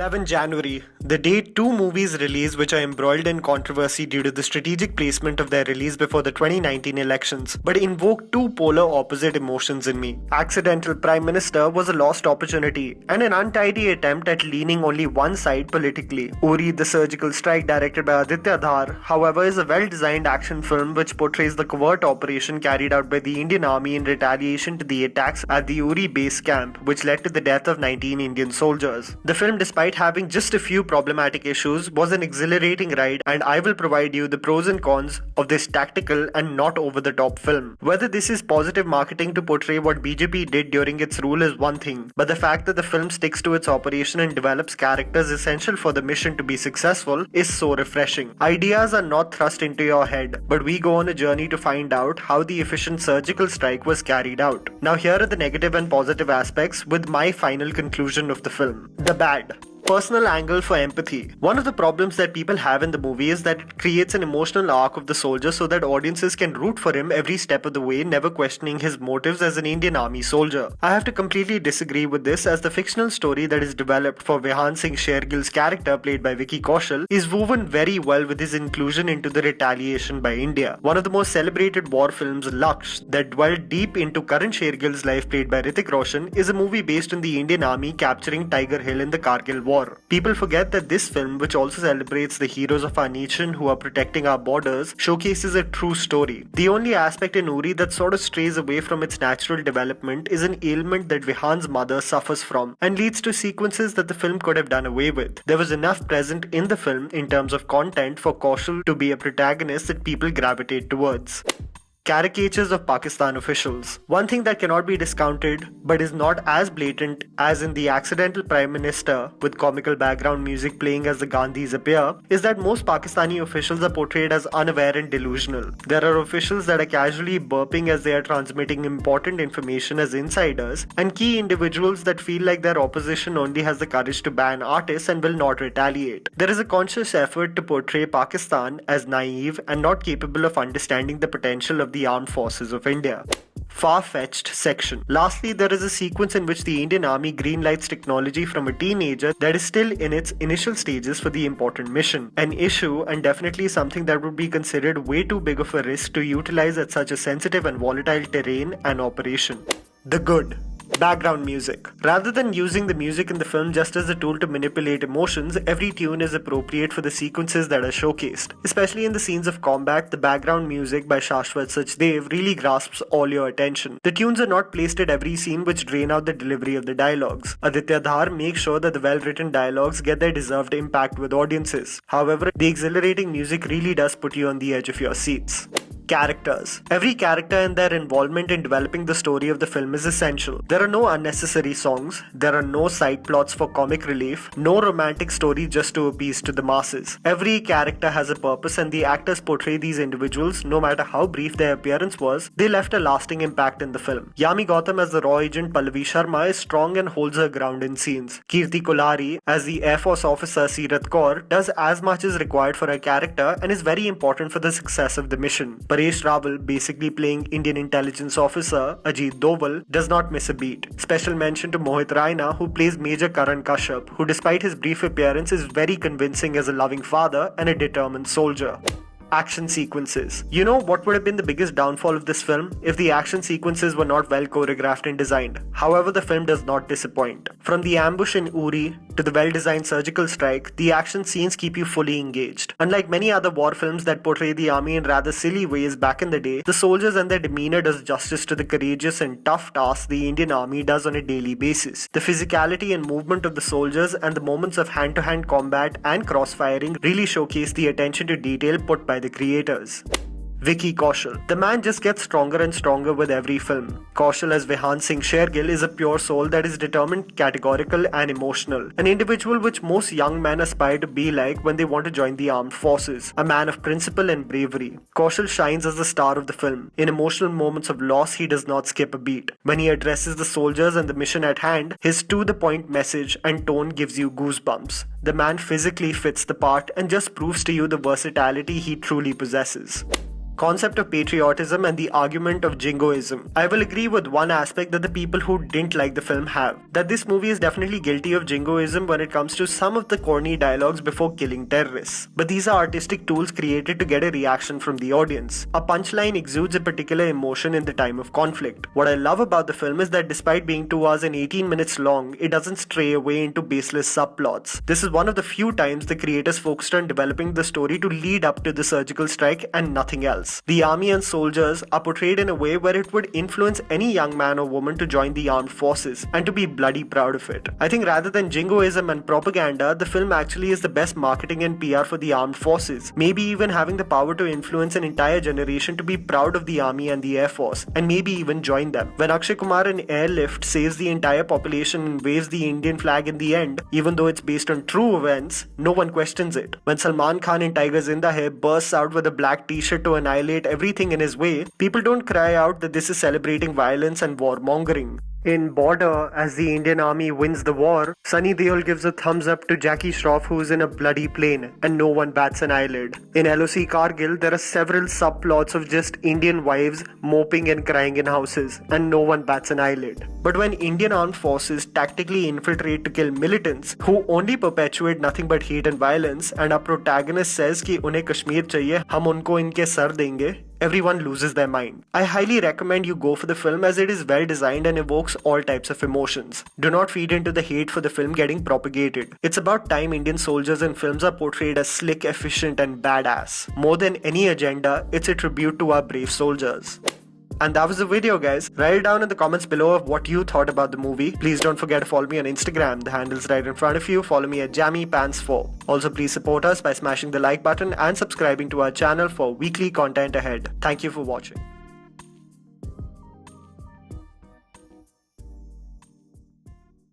11 January, the day two movies release which are embroiled in controversy due to the strategic placement of their release before the 2019 elections, but invoked two polar opposite emotions in me. Accidental Prime Minister was a lost opportunity and an untidy attempt at leaning only one side politically. URI, the surgical strike directed by Aditya Dhar, however, is a well-designed action film which portrays the covert operation carried out by the Indian Army in retaliation to the attacks at the URI base camp, which led to the death of 19 Indian soldiers. The film, despite having just a few problematic issues, was an exhilarating ride, and I will provide you the pros and cons of this tactical and not over-the-top film. Whether this is positive marketing to portray what BJP did during its rule is one thing, but the fact that the film sticks to its operation and develops characters essential for the mission to be successful is so refreshing. Ideas are not thrust into your head, but we go on a journey to find out how the efficient surgical strike was carried out. Now here are the negative and positive aspects with my final conclusion of the film. The bad. Personal angle for empathy. One of the problems that people have in the movie is that it creates an emotional arc of the soldier so that audiences can root for him every step of the way, never questioning his motives as an Indian Army soldier. I have to completely disagree with this, as the fictional story that is developed for Vihan Singh Shergill's character, played by Vicky Kaushal, is woven very well with his inclusion into the retaliation by India. One of the most celebrated war films, Laksh, that dwelled deep into Karan Shergill's life, played by Hrithik Roshan, is a movie based on the Indian Army capturing Tiger Hill in the Kargil War. People forget that this film, which also celebrates the heroes of our nation who are protecting our borders, showcases a true story. The only aspect in URI that sort of strays away from its natural development is an ailment that Vihan's mother suffers from and leads to sequences that the film could have done away with. There was enough present in the film in terms of content for Kaushal to be a protagonist that people gravitate towards. Caricatures of Pakistan officials. One thing that cannot be discounted but is not as blatant as in The Accidental Prime Minister, with comical background music playing as the Gandhis appear, is that most Pakistani officials are portrayed as unaware and delusional. There are officials that are casually burping as they are transmitting important information as insiders, and key individuals that feel like their opposition only has the courage to ban artists and will not retaliate. There is a conscious effort to portray Pakistan as naive and not capable of understanding the potential of the armed forces of India. Far-fetched section. Lastly, there is a sequence in which the Indian Army greenlights technology from a teenager that is still in its initial stages for the important mission. An issue, and definitely something that would be considered way too big of a risk to utilize at such a sensitive and volatile terrain and operation. The good. Background music. Rather than using the music in the film just as a tool to manipulate emotions, every tune is appropriate for the sequences that are showcased. Especially in the scenes of combat, the background music by Shashwat Sachdev really grasps all your attention. The tunes are not placed at every scene, which drain out the delivery of the dialogues. Aditya Dhar makes sure that the well-written dialogues get their deserved impact with audiences. However, the exhilarating music really does put you on the edge of your seats. Characters. Every character and their involvement in developing the story of the film is essential. There are no unnecessary songs, there are no side plots for comic relief, no romantic story just to appease to the masses. Every character has a purpose, and the actors portray these individuals, no matter how brief their appearance was, they left a lasting impact in the film. Yami Gautam as the raw agent Pallavi Sharma is strong and holds her ground in scenes. Kirti Kolari as the Air Force officer Sirat Kaur does as much as required for her character and is very important for the success of the mission. Paresh Rawal, basically playing Indian intelligence officer Ajit Doval, does not miss a beat. Special mention to Mohit Raina, who plays Major Karan Kashyap, who despite his brief appearance is very convincing as a loving father and a determined soldier. Action sequences. You know what would have been the biggest downfall of this film? If the action sequences were not well choreographed and designed. However, the film does not disappoint. From the ambush in URI to the well-designed surgical strike, the action scenes keep you fully engaged. Unlike many other war films that portray the army in rather silly ways back in the day, the soldiers and their demeanor does justice to the courageous and tough tasks the Indian Army does on a daily basis. The physicality and movement of the soldiers and the moments of hand-to-hand combat and cross-firing really showcase the attention to detail put by the creators. Vicky Kaushal. The man just gets stronger and stronger with every film. Kaushal as Vihan Singh Shergill is a pure soul that is determined, categorical and emotional. An individual which most young men aspire to be like when they want to join the armed forces. A man of principle and bravery. Kaushal shines as the star of the film. In emotional moments of loss, he does not skip a beat. When he addresses the soldiers and the mission at hand, his to-the-point message and tone gives you goosebumps. The man physically fits the part and just proves to you the versatility he truly possesses. concept of patriotism and the argument of jingoism. I will agree with one aspect that the people who didn't like the film have, that this movie is definitely guilty of jingoism when it comes to some of the corny dialogues before killing terrorists. But these are artistic tools created to get a reaction from the audience. A punchline exudes a particular emotion in the time of conflict. What I love about the film is that despite being 2 hours and 18 minutes long, it doesn't stray away into baseless subplots. This is one of the few times the creators focused on developing the story to lead up to the surgical strike and nothing else. The army and soldiers are portrayed in a way where it would influence any young man or woman to join the armed forces and to be bloody proud of it. I think rather than jingoism and propaganda, the film actually is the best marketing and PR for the armed forces, maybe even having the power to influence an entire generation to be proud of the army and the air force, and maybe even join them. When Akshay Kumar in Airlift saves the entire population and waves the Indian flag in the end, even though it's based on true events, no one questions it. When Salman Khan in Tiger Zinda Hai bursts out with a black t-shirt to annihilate everything in his way, people don't cry out that this is celebrating violence and warmongering. In Border, as the Indian army wins the war, Sunny Deol gives a thumbs up to Jackie Shroff, who's in a bloody plane, and no one bats an eyelid. In LOC Kargil, there are several subplots of just Indian wives moping and crying in houses, and no one bats an eyelid. But when Indian armed forces tactically infiltrate to kill militants, who only perpetuate nothing but hate and violence, and our protagonist says कि उन्हें कश्मीर चाहिए, हम उनको इनके sir देंगे, everyone loses their mind. I highly recommend you go for the film as it is well designed and evokes all types of emotions. Do not feed into the hate for the film getting propagated. It's about time Indian soldiers in films are portrayed as slick, efficient and badass. More than any agenda, it's a tribute to our brave soldiers. And that was the video, guys. Write it down in the comments below of what you thought about the movie. Please don't forget to follow me on Instagram. The handle's right in front of you. Follow me at JammyPants4. Also, please support us by smashing the like button and subscribing to our channel for weekly content ahead. Thank you for watching.